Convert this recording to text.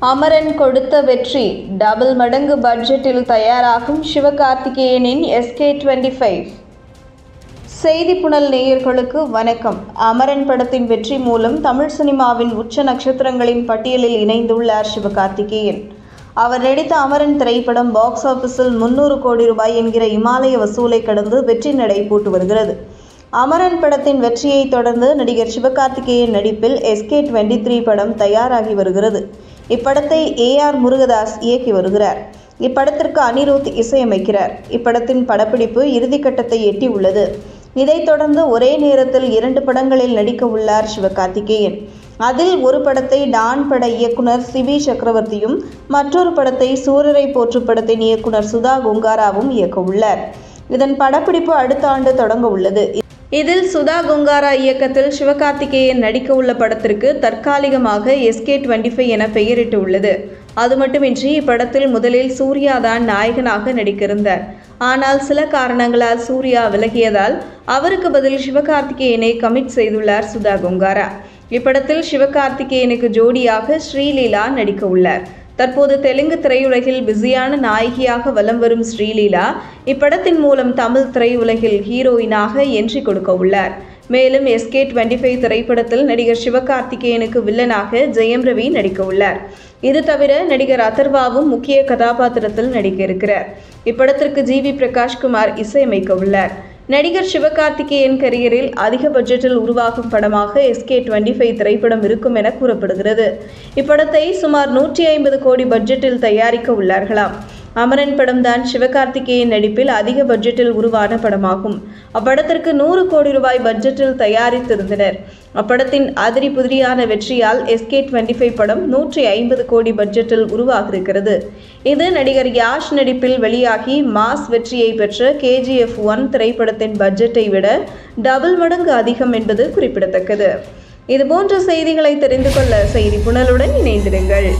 அமரன் கொடுத்த வெற்றி டபுள் மடங்கு பட்ஜெட்டில் தயாராகும் சிவகார்த்திகேயனின் SK25. செய்தி புனல் நேயர்களுக்கு வணக்கம். அமரன் படத்தின் வெற்றி மூலம் தமிழ் சினிமாவின் உச்ச நட்சத்திரங்களின் பட்டியலில் இணைந்துள்ளார் சிவகார்த்திகேயன். அவர் நடித்த அமரன் திரைப்படம் பாக்ஸ் ஆபீஸில் 300 கோடி ரூபாய் என்கிற இமாலய வசூலை கடந்து வெற்றி நடை போட்டு வருகிறது. அமரன் படத்தின் வெற்றியை தொடர்ந்து நடிகர் சிவகார்த்திகேயன் நடிப்பில் SK23 படம் தயாராகி வருகிறது. இப்படத்தை AR முருகதாஸ் இயக்கி வருகிறார். இப்படத்திற்கு அனிருத் இசையமைக்கிறார். இப்படத்தின் படப்பிடிப்பு இறுதிக்கட்டத்தை எட்டி உள்ளது. இதைத் தொடர்ந்து ஒரே நேரத்தில் 2 படங்களில் நடிக்க உள்ளார் சிவகார்த்திகேயன். அதில் ஒரு படத்தை டான் பட இயக்குனர் சிபி சக்கரவர்த்தியும் மற்றொரு படத்தை சூரரை போற்று படத்தின் இயக்குனர் சுதா கொங்காராவும் இயக்க உள்ளார். இதன் படப்பிடிப்பு அடுத்த ஆண்டு தொடங்க உள்ளது. இதில் சுதா கொங்காரா இயக்கத்தில் சிவகார்த்திகேயன் நடிக்க உள்ள படத்திற்கு தற்காலிகமாக SK25 என பெயரிட்டு உள்ளது. அது மட்டுமின்றி இப்படத்தில் முதலில் சூர்யா தான் நாயகனாக நடிக்கிருந்தார். ஆனால் சில காரணங்களால் சூர்யா விலகியதால் அவருக்கு பதில் சிவகார்த்திகேயனை கமிட் செய்துள்ளார் சுதா கொங்காரா. இப்படத்தில் சிவகார்த்திகேயனுக்கு ஜோடியாக ஸ்ரீலீலா நடிக்க உள்ளார். தற்போது தெலுங்கு திரையுலகில் பிஸியான நாயகியாக வலம் வரும் ஸ்ரீலீலா இப்படத்தின் மூலம் தமிழ் திரையுலகில் ஹீரோயினாக என்ட்ரி கொடுக்க உள்ளார். மேலும் SK25 திரைப்படத்தில் நடிகர் சிவகார்த்திகேயனுக்கு வில்லனாக ஜெயம் ரவி நடிக்க உள்ளார். இது தவிர நடிகர் அதர்வாவும் முக்கிய கதாபாத்திரத்தில் நடிக்க இருக்கிறார். இப்படத்திற்கு GV பிரகாஷ்குமார் இசையமைக்க உள்ளார். நடிகர் சிவகார்த்திகேயன் கரியரில் அதிக பட்ஜெட்டில் உருவாகும் படமாக SK25 திரைப்படம் இருக்கும் என கூறப்படுகிறது. இப்படத்தை சுமார் 150 கோடி பட்ஜெட்டில் தயாரிக்க உள்ளார்களாம். அமரன் படம் தான் சிவகார்த்திகேயன் நடிப்பில் அதிக பட்ஜெட்டில் உருவான படமாகும். அப்படத்திற்கு 100 கோடி ரூபாய் பட்ஜெட்டில் தயாரித்திருந்தனர். அப்படத்தின் அதிரி புதிரியான வெற்றியால் SK25 படம் 150 கோடி பட்ஜெட்டில் உருவாகியிருக்கிறது. இது நடிகர் யாஷ் நடிப்பில் வெளியாகி மாஸ் வெற்றியை பெற்ற KGF1 திரைப்படத்தின் பட்ஜெட்டை விட டபுள் மடங்கு அதிகம் என்பது குறிப்பிடத்தக்கது. இதுபோன்ற செய்திகளை தெரிந்து கொள்ள செய்தி புனலுடன் இணைந்திருங்கள்.